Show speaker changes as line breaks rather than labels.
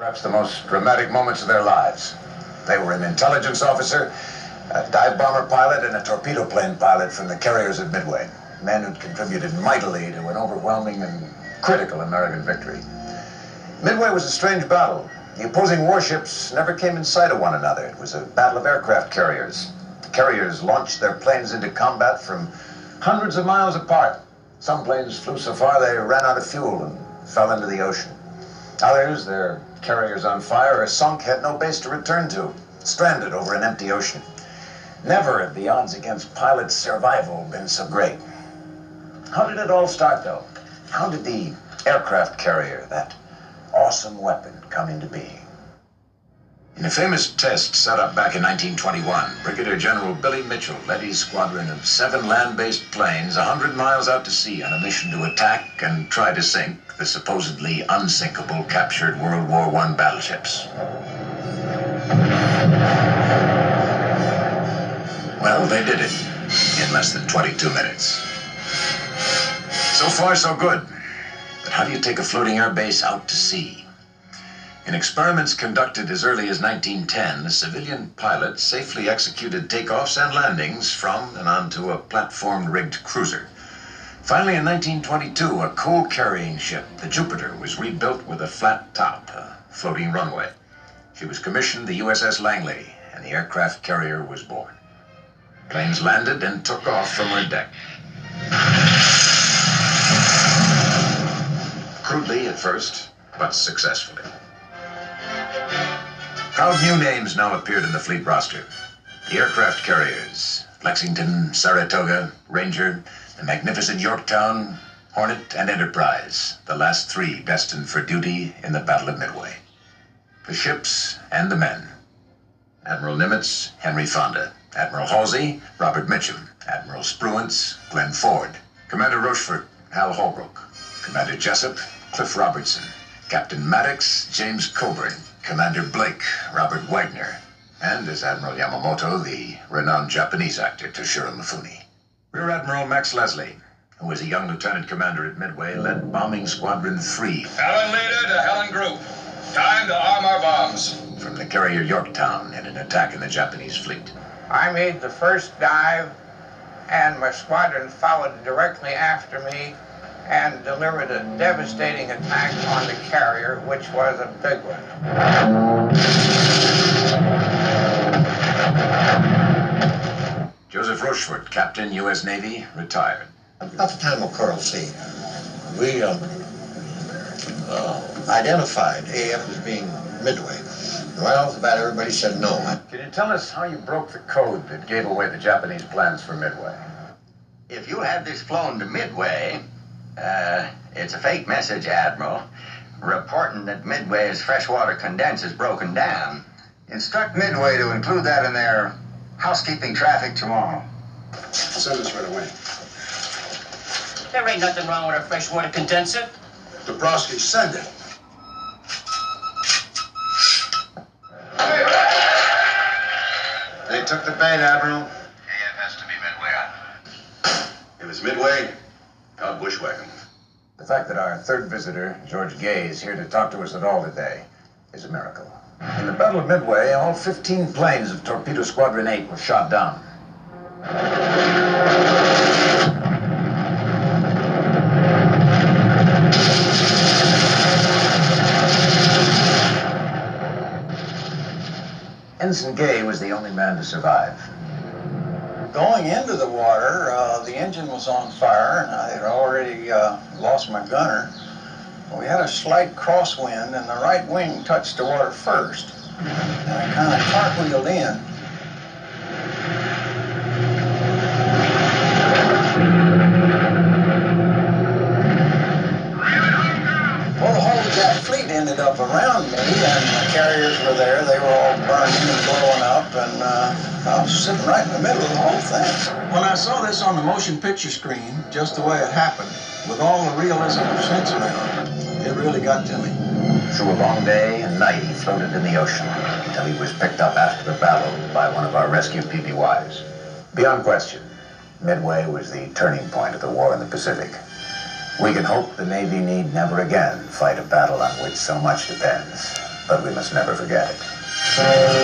Perhaps the most dramatic moments of their lives. They were an intelligence officer, a dive bomber pilot, and a torpedo plane pilot from the carriers at Midway. Men who'd contributed mightily to an overwhelming and critical American victory. Midway was a strange battle. The opposing warships never came in sight of one another. It was a battle of aircraft carriers. The carriers launched their planes into combat from hundreds of miles apart. Some planes flew so far they ran out of fuel and fell into the ocean. Others, their carriers on fire or sunk, had no base to return to, stranded over an empty ocean. Never have the odds against pilots' survival been so great. How did it all start, though? How did the aircraft carrier, that awesome weapon, come into being? In a famous test set up back in 1921, Brigadier General Billy Mitchell led his squadron of 7 land-based planes 100 miles out to sea on a mission to attack and try to sink the supposedly unsinkable captured World War I battleships. Well, they did it in less than 22 minutes. So far, so good. But how do you take a floating air base out to sea? In experiments conducted as early as 1910, a civilian pilot safely executed takeoffs and landings from and onto a platform-rigged cruiser. Finally, in 1922, a coal-carrying ship, the Jupiter, was rebuilt with a flat top, a floating runway. She was commissioned the USS Langley, and the aircraft carrier was born. Planes landed and took off from her deck. Crudely at first, but successfully. Proud new names now appeared in the fleet roster. The aircraft carriers, Lexington, Saratoga, Ranger, the magnificent Yorktown, Hornet, and Enterprise, the last 3 destined for duty in the Battle of Midway. The ships and the men. Admiral Nimitz, Henry Fonda. Admiral Halsey, Robert Mitchum. Admiral Spruance, Glenn Ford. Commander Rochefort, Hal Holbrook. Commander Jessup, Cliff Robertson. Captain Maddox, James Coburn. Commander Blake, Robert Wagner. And as Admiral Yamamoto, the renowned Japanese actor Toshiro Mifune. Rear Admiral Max Leslie, who was a young lieutenant commander at Midway, led Bombing Squadron 3.
Helen Leader to Helen Group. Time to arm our bombs.
From the carrier Yorktown in an attack in the Japanese fleet.
I made the first dive, and my squadron followed directly after me and delivered a devastating attack on the carrier, which was a big one.
Joseph Rochefort, Captain, U.S. Navy, retired.
At the time of Coral Sea, we identified AF as being Midway. Right off the bat, everybody said no.
Can you tell us how you broke the code that gave away the Japanese plans for Midway?
If you had this flown to Midway, it's a fake message, Admiral, reporting that Midway's freshwater condense is broken down. Instruct Midway to include that in their housekeeping traffic tomorrow.
Send us right away.
There ain't nothing wrong with a freshwater condenser.
Dabrowski, send it.
They took the bait, Admiral.
AF has to be Midway.
If it's Midway, I'll bushwhack him.
The fact that our 3rd visitor, George Gay, is here to talk to us at all today is a miracle. In the Battle of Midway, all 15 planes of Torpedo Squadron 8 were shot down. Ensign Gay was the only man to survive.
Going into the water, the engine was on fire, and I had already lost my gunner. We had a slight crosswind, and the right wing touched the water first. And I kind of cartwheeled in. Well, the whole Jap fleet ended up around me, and the carriers were there. They were all burning and blowing up, and I was sitting right in the middle of the whole thing. When I saw this on the motion picture screen, just the way it happened, with all the realism of sensory on it, it really got to me.
Through a long day and night, he floated in the ocean until he was picked up after the battle by one of our rescue PBYs. Beyond question, Midway was the turning point of the war in the Pacific. We can hope the Navy need never again fight a battle on which so much depends. but we must never forget it.